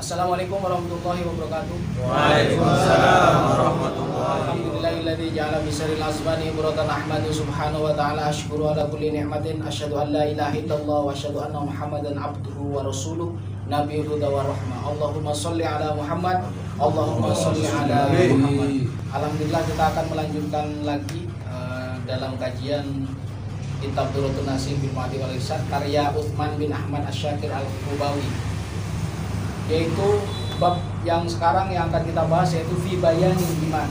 Assalamualaikum warahmatullahi wabarakatuh. Waalaikumsalam warahmatullahi Alhamdulillahilladzi ja'ala bisaril azbani ibratan ahmadu subhanahu wa ta'ala ashkuru ala kulli ni'matin asyhadu an la ilaha illallah wa asyhadu anna muhammadan abduhu wa rasuluh nabiyul huda wa rahmah. Allahumma sholli ala Muhammad, Allahumma sholli ala Muhammad. Alhamdulillah kita akan melanjutkan lagi dalam kajian kitab Durratun Nasim bil Ma'adi wal Irsyad karya Utsman bin Ahmad Asy-Syakir Al-Qubawi, yaitu bab yang sekarang yang akan kita bahas, yaitu fi bayanil iman.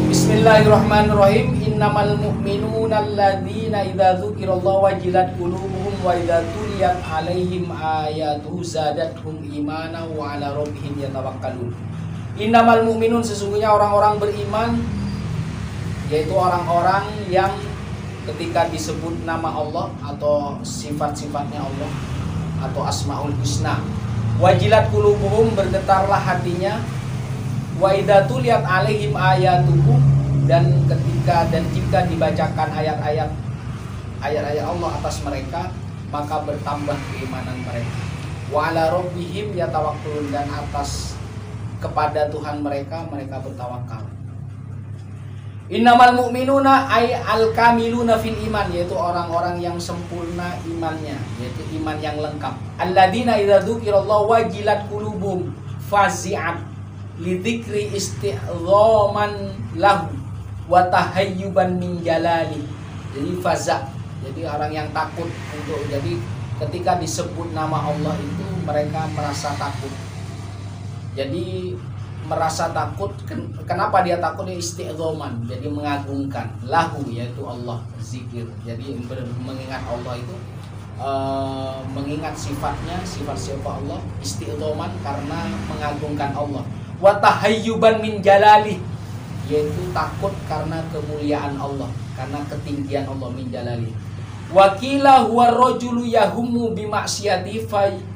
Bismillahirrahmanirrahim. Innamal mu'minuna alladzina idza dzukirallahu wajilat qulubuhum wa idza tuliyat 'alaihim ayatuhu zadatuhum imanan wa 'ala rabbihim yatawakkalun. Innamal mu'minun, sesungguhnya orang-orang beriman, yaitu orang-orang yang ketika disebut nama Allah atau sifat-sifatnya Allah atau asmaul husna, wajilat qulubuhum, bergetarlah hatinya, wa idza tuliyat 'alaihim ayatuhu, dan jika dibacakan ayat-ayat Allah atas mereka, maka bertambah keimanan mereka. Wa 'ala rabbihim yatawakkalun, dan atas kepada Tuhan mereka bertawakal. Innamal mu'minuna ay al-kamiluna fil iman, yaitu orang-orang yang sempurna imannya, yaitu iman yang lengkap. Alladzina idza dzukirallahu wajilat qulubuhum fazi'at lidzikri isti'dhaman lahu wa tahayyuban min jalali. Jadi faza', jadi orang yang takut untuk, jadi ketika disebut nama Allah itu mereka merasa takut. Jadi merasa takut, kenapa dia takut? Dia isti'dhaman, jadi mengagungkan, lahu yaitu Allah, zikir. Jadi mengingat Allah itu mengingat sifatnya, sifat Allah, isti'dhaman karena mengagungkan Allah. Wa tahayyuban min jalali, yaitu takut karena kemuliaan Allah, karena ketinggian Allah, min jalali. Wa qila huwa rajulu yahummu bi ma'siyati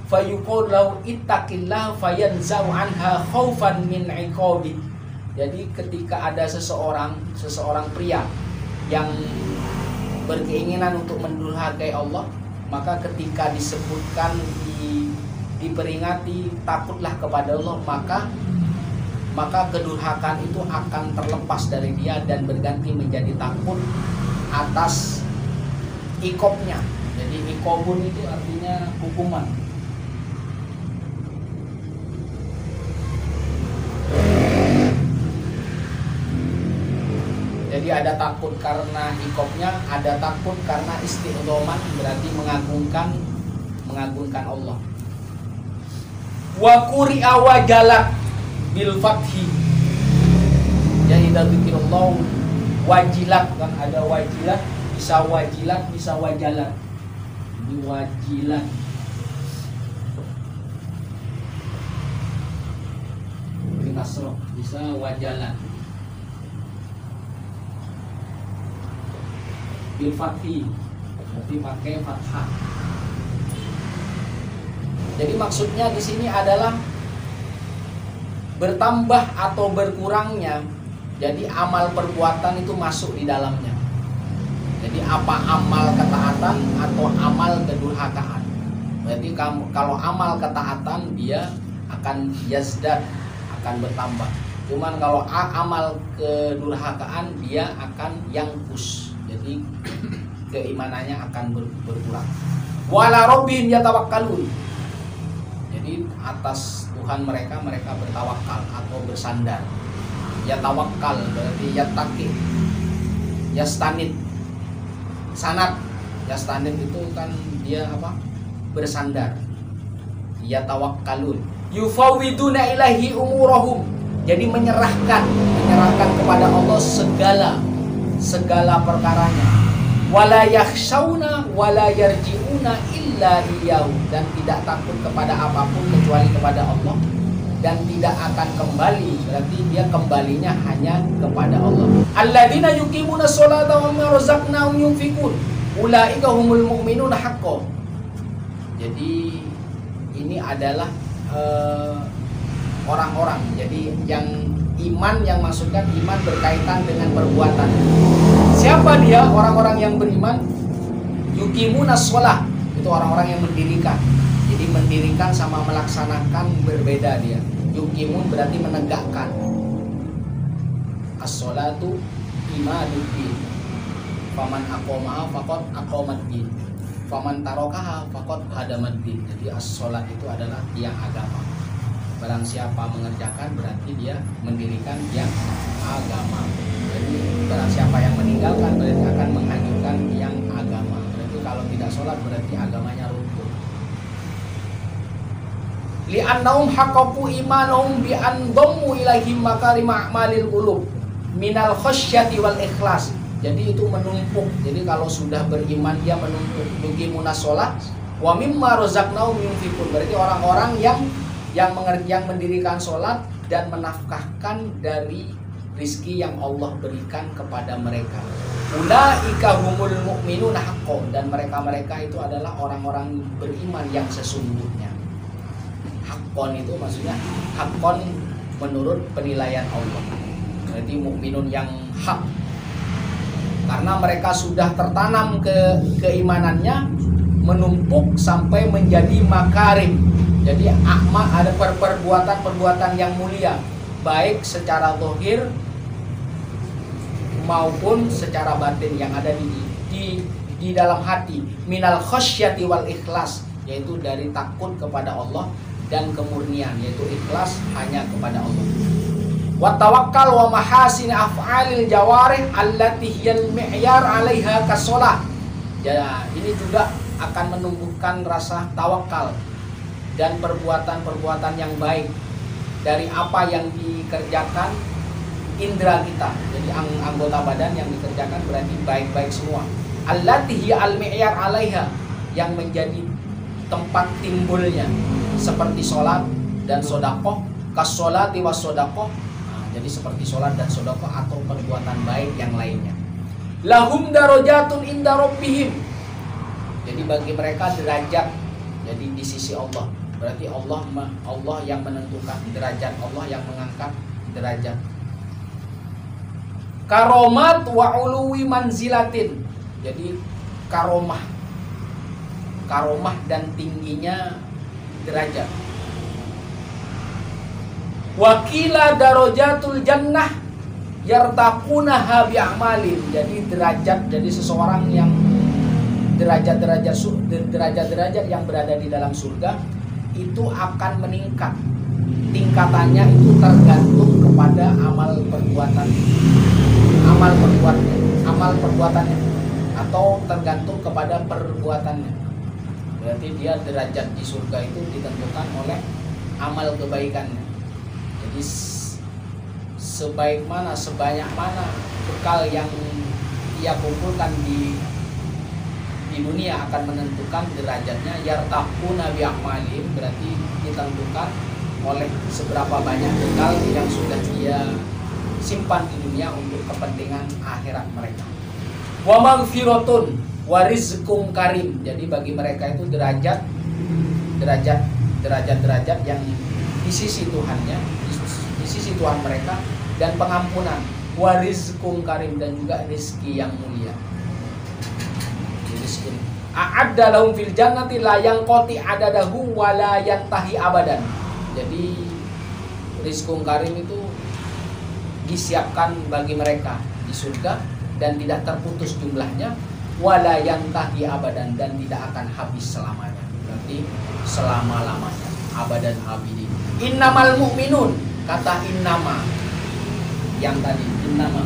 fayuqul lahu ittaqillah fayanzau anha khaufan min iqabi. Jadi ketika ada seseorang pria yang berkeinginan untuk mendurhakai Allah, maka ketika disebutkan, diperingati takutlah kepada Allah, maka kedurhakaan itu akan terlepas dari dia dan berganti menjadi takut atas ikobnya. Jadi ikobun itu artinya hukuman. Jadi ada takut karena ikobnya, ada takut karena isti'dhaman, berarti mengagungkan Allah. Wa quri'a wajalat bil fathi, jadi idza dzikirallahu wajilat, kan ada wajilat, bisa wajilat, bisa wajalat. Ini wajilat, ini kasroh, bisa wajalat. Bil fathi, berarti pakai fathah. Jadi maksudnya di sini adalah bertambah atau berkurangnya, jadi amal perbuatan itu masuk di dalamnya. Jadi apa amal ketaatan atau amal kedurhakaan. Berarti kalau amal ketaatan dia akan yazdad, akan bertambah. Cuman kalau amal kedurhakaan dia akan yangkus, jadi keimanannya akan berkurang. Wa 'ala rabbihim yatawakkalun, jadi atas Tuhan mereka bertawakal atau bersandar. Yatawakkal berarti yattaqi, yastanid, sanad. Yastanid itu kan dia apa? Bersandar. Yatawakkalun, yufawwiduna ilahi umurahum, jadi menyerahkan kepada Allah segala perkaranya. Wala yakhshawna wala yarji'una illa iyyahu, dan tidak takut kepada apapun kecuali kepada Allah, dan tidak akan kembali, berarti dia kembalinya hanya kepada Allah. Alladzina yuqimuna sholata wa mimma razaqnahum yunfiqun ulaika humul mu'minuna haqqan. Jadi ini adalah orang-orang, jadi yang iman, yang maksudkan iman berkaitan dengan perbuatan. Siapa dia? Orang-orang yang beriman. Yuqimuna sholah, itu orang-orang yang mendirikan. Jadi mendirikan sama melaksanakan berbeda dia. Yuqimun berarti menegakkan. As-sholatu imaduddin. Faman aqomaha faqad aqomaddin. Faman tarokaha faqad hadamaddin. Jadi as-sholat itu adalah tiang agama. Barang siapa mengerjakan berarti dia mendirikan tiang agama. Jadi barang siapa yang meninggalkan berarti akan menghancurkan tiang agama. Berarti kalau tidak sholat berarti agamanya runtuh. Li'annahum haqqaqu imanahum bi an dhammu ilaihim makarim a'malil qulub minal khasyati wal ikhlas. Jadi itu menumpuk. Jadi kalau sudah beriman dia menumpuk. Yuqimuna sholat wa mimma razaqnahum yunfiqun. Berarti orang-orang yang mendirikan sholat dan menafkahkan dari rizki yang Allah berikan kepada mereka. Ulaika humul mu'minuna haqqan. Dan mereka-mereka itu adalah orang-orang beriman yang sesungguhnya. Haqqan itu maksudnya haqqan menurut penilaian Allah. Berarti mukminun yang hak. Karena mereka sudah tertanam keimanannya, menumpuk sampai menjadi makarim. Jadi akma ada perbuatan-perbuatan yang mulia, baik secara zahir maupun secara batin yang ada di dalam hati. Minal khasyati wal ikhlas, yaitu dari takut kepada Allah dan kemurnian, yaitu ikhlas hanya kepada Allah. Wa tawakkal wa mahasin af'alil jawarih allati hiyal mi'yar 'alaiha kasolah. Ya, ini juga akan menumbuhkan rasa tawakal dan perbuatan-perbuatan yang baik dari apa yang dikerjakan indera kita. Jadi anggota badan yang dikerjakan berarti baik-baik semua. Allati hiya al mi'yar 'alaiha, yang menjadi tempat timbulnya seperti sholat dan sedekah, kasolati was sedekah. Jadi seperti sholat dan sedekah atau perbuatan baik yang lainnya. Lahum darajatun inda rabbihim. Jadi bagi mereka derajat. Jadi di sisi Allah. Berarti Allah yang menentukan derajat, Allah yang mengangkat derajat. Karomat wa uluwi manzilatin. Jadi karomah dan tingginya derajat. Wakila darajatul jannah yartaqunaha bi'amalin. Jadi derajat, jadi seseorang yang derajat yang berada di dalam surga itu akan meningkat. Tingkatannya itu tergantung kepada amal perbuatannya atau tergantung kepada perbuatannya. Berarti dia derajat di surga itu ditentukan oleh amal kebaikannya. Jadi sebanyak mana bekal yang dia kumpulkan di dunia akan menentukan derajatnya. Yartaquna bi a'malihim, berarti ditentukan oleh seberapa banyak bekal yang sudah dia simpan di dunia untuk kepentingan akhirat mereka. Wa maghfiratun wa rizqun karim. Jadi bagi mereka itu derajat yang di sisi Tuhannya, di sisi Tuhan mereka, dan pengampunan, wa rizqun karim, dan juga rezeki yang mulia. Rizqun a'adda lahum fil jannati la yanqati adadahu wa la yantahi abadan. Jadi rizqun karim itu disiapkan bagi mereka di surga dan tidak terputus jumlahnya, wala yantahi abadan, dan tidak akan habis selamanya. Berarti selama-lamanya, abadan abidin. Innamal mu'minun, kata innama yang tadi, innama.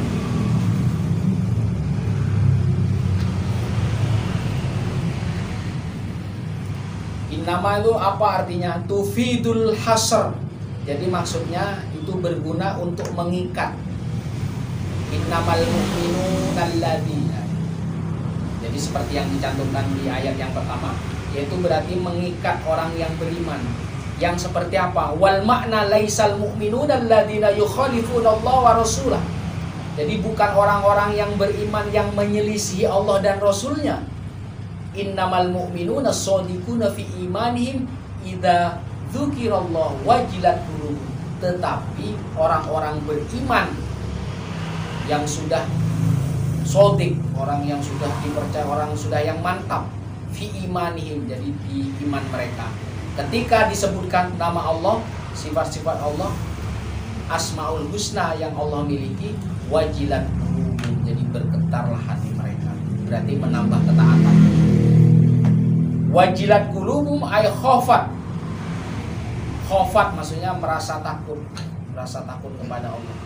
Innama itu apa artinya? Tufidul hasr. Jadi maksudnya itu berguna untuk mengikat. Innamal mu'minun alladzina. Jadi seperti yang dicantumkan di ayat yang pertama, yaitu berarti mengikat orang yang beriman. Yang seperti apa? Wal makna laisal mu'minun alladzina yukhalifuna Allah wa rasulah. Jadi bukan orang-orang yang beriman yang menyelisihi Allah dan Rasulnya. Innamal mu'minuna shadiquna fi imanihim idza dzukirallahu wajilat qulubuhum. Tetapi orang-orang beriman yang sudah shadiq, orang yang sudah dipercaya, orang sudah yang mantap fi imanihim, jadi di iman mereka, Ketika disebutkan nama Allah, sifat-sifat Allah, Asmaul Husna yang Allah miliki, wajilat qulubuhum, jadi bergetarlah hati mereka. Berarti menambah ketaatan. Wajilat qulubuhum ay khafat. Khafat maksudnya merasa takut kepada Allah.